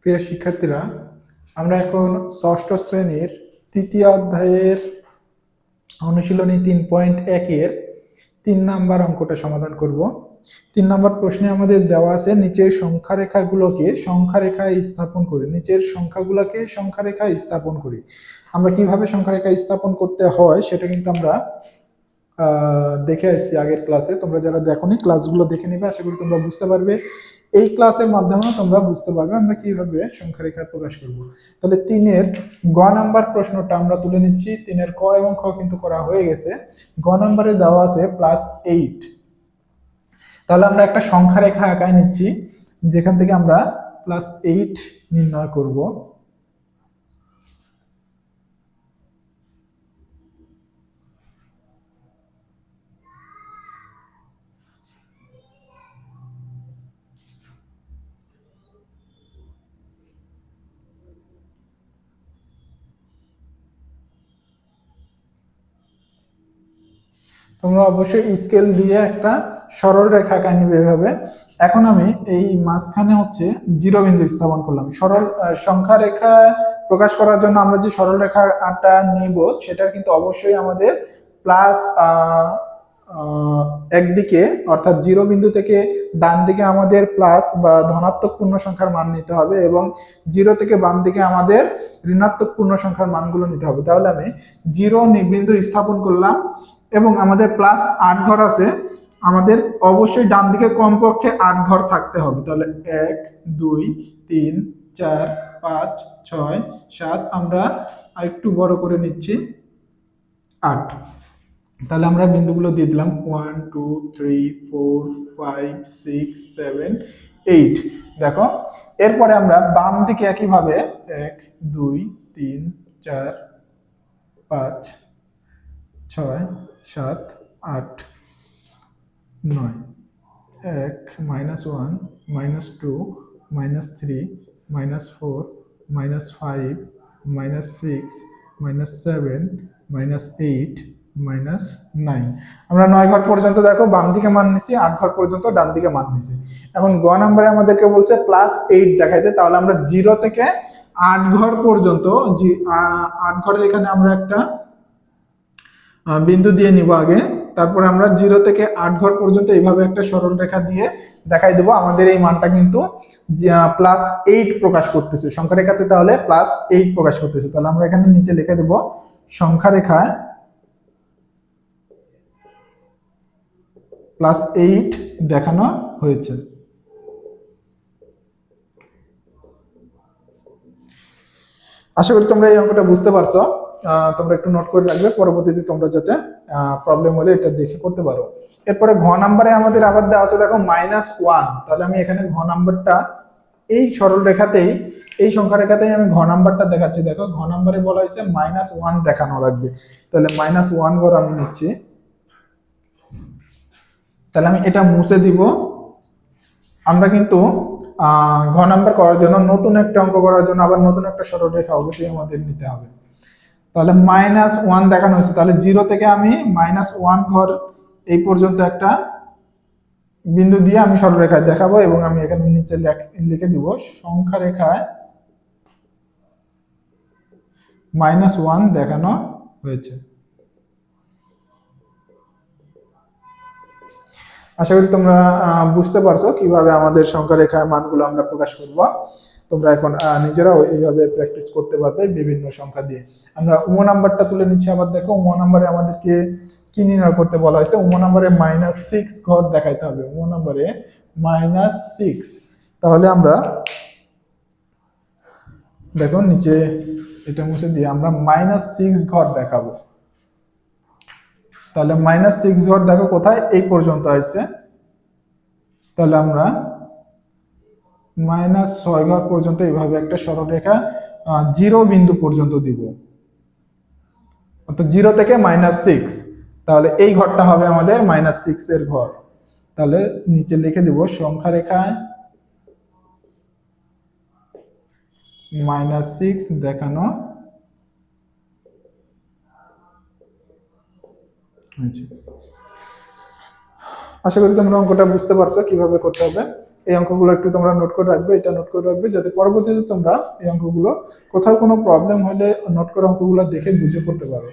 প্রিয় শিক্ষার্থীরা, আমরা এখন ষষ্ঠ শ্রেণীর তৃতীয় অধ্যায়ের অনুশীলনী 3.1-এর 3 নাম্বার অঙ্কটা সমাধান করব। 3 নাম্বার প্রশ্নে আমাদের দেওয়া আছে নিচের সংখ্যারেখাগুলোকে সংখ্যারেখায় স্থাপন করি। নিচের সংখ্যাগুলোকে সংখ্যারেখায় স্থাপন করি। আমরা কিভাবে সংখ্যারেখা স্থাপন করতে হয় সেটা কিন্তু আমরা দেখে আসছি আগের ক্লাসে। তোমরা যারা দেখোনি ক্লাসগুলো দেখে নিবে, আশা করি তোমরা বুঝতে পারবে। এই ক্লাসের মাধ্যমে তোমরা বুঝতে পারবে আমরা কিভাবে সংখ্যারেখা প্রকাশ করব। তাহলে 3-এর গ নাম্বার প্রশ্নটা আমরা তুলে নিচ্ছি। 3-এর ক এবং খ কিন্তু করা হয়ে গেছে। গ নাম্বারে দেওয়া আছে +8। তাহলে আমরা একটা সংখ্যারেখা আঁকায় নিচ্ছি, যেখান থেকে আমরা +8 নির্ণয় করব। তোমরা অবশ্যই স্কেল দিয়ে একটা সরল রেখা আঁকা নিবে এভাবে। এখন আমি এই মাঝখানে হচ্ছে জিরো বিন্দু স্থাপন করলাম। সরল সংখ্যা রেখা প্রকাশ করার জন্য আমরা যে সরল রেখাটা নিব সেটা কিন্তু অবশ্যই আমাদের প্লাস একদিকে অর্থাৎ জিরো বিন্দু থেকে ডান দিকে আমাদের প্লাস বা ধনাত্মক পূর্ণ সংখ্যার মান নিতে হবে এবং জিরো থেকে বাম দিকে আমাদের ঋণাত্মক পূর্ণ সংখ্যার মানগুলো নিতে হবে। তাহলে আমি জিরো বিন্দু স্থাপন করলাম এবং আমাদের +8 ঘর আছে। আমাদের অবশ্যই ডান দিকে কমপক্ষে 8 ঘর থাকতে হবে। তাহলে 1 2 3 4 5 6 7, আমরা আরেকটু বড় করে নিচ্ছি 8। তাহলে আমরা বিন্দুগুলো দিয়ে দিলাম 1 2 3 4 5 6 7 8। দেখো, এরপরে আমরা বাম দিকে একইভাবে 1 2 3 4 5 6 7 8 9 1 -1 -2 -3 -4 -5 -6 -7 -8 -9। আমরা 9 ঘর পর্যন্ত দেখো বাম দিকে মান নিছি, 8 ঘর পর্যন্ত ডান দিকে মান নিছি। এখন গ নম্বরে আমাদেরকে বলছে +8 দেখাইতে। তাহলে আমরা 0 থেকে 8 ঘর পর্যন্ত 8 ঘরের এখানে আমরা একটা বিন্দু দিয়ে নিব আগে। তারপরে আমরা 0 থেকে 8 ঘর পর্যন্ত এইভাবে একটা সরল রেখা দিয়ে দেখাই দেবো আমাদের এই মানটা কিন্তু +8 প্রকাশ করতেছে সংখ্যা রেখাতে। তাহলে +8 প্রকাশ করতেছে। তাহলে আমরা এখানে নিচে লিখে দেব সংখ্যা রেখায় +8 দেখানো হয়েছে। আশা করি তোমরা এই অঙ্কটা বুঝতে পারছো। তোমরা একটু নোট করে রাখবে, পরবর্তীতে তোমরা যাতে প্রবলেম হলে এটা দেখে করতে পারো। এরপরে ঘ নাম্বারে আমাদের আবার দেওয়া আছে দেখো -1। তাহলে আমি এখানে ঘ নাম্বারটা এই সরল রেখাতেই, এই সংখ্যা রেখাতেই আমি ঘ নাম্বারটা দেখাচ্ছি। দেখো, ঘ নাম্বারে বলা হয়েছে -1 দেখানো লাগবে। তাহলে -1 ঘর আমি নিচ্ছি। তাহলে আমি এটা মুছে দিব। আমরা কিন্তু ঘ নাম্বার করার জন্য, নতুন একটা অঙ্ক করার জন্য আবার নতুন একটা সরল রেখা অবশ্যই আমাদের নিতে হবে। তাহলে -1 দেখানো হয়েছে। তাহলে 0 থেকে আমি -1 ঘর এই পর্যন্ত একটা বিন্দু দিয়ে আমি সরলরেখায় দেখাবো এবং আমি এখানে নিচে লিখে দিব সংখ্যা রেখায় -1 দেখানো হয়েছে। আশা করি তোমরা বুঝতে পারছো কিভাবে আমাদের সংখ্যা রেখায় মানগুলো আমরা প্রকাশ করব। তোমরা এখন নিজেরাও এইভাবে প্র্যাকটিস করতে পারবে বিভিন্ন সংখ্যা দিয়ে। আমরা উম নাম্বারটা তুলে নিচ্ছি। আবার দেখো, উম নাম্বারে আমাদেরকে কি নির্ণয় করতে বলা হয়েছে। উম নাম্বারে -6 ঘর দেখাইতে হবে। উম নাম্বারে -6। তাহলে আমরা দেখো নিচে এটা মুছে দিয়ে আমরা -6 ঘর দেখাবো। তাহলে -6 ঘর দেখো কোথায়, এই পর্যন্ত আসছে। তাহলে আমরা -6 ঘর পর্যন্ত এইভাবে একটা সরলরেখা 0 বিন্দু পর্যন্ত দিব, অর্থাৎ 0 থেকে -6। তাহলে এই ঘরটা হবে আমাদের -6 এর ঘর। তাহলে নিচে লিখে দিব সংখ্যা রেখায় -6 দেখানো হয়েছে। আশা করি তোমরা অঙ্কটা বুঝতে পারছো কিভাবে করতে হবে। এই অঙ্কগুলো একটু তোমরা নোট করে রাখবে, এটা নোট করে রাখবে যাতে পরবর্তীতে তোমরা এই অঙ্কগুলো কোথাও কোনো প্রবলেম হলে নোট করে অঙ্কগুলো দেখে বুঝে করতে পারো।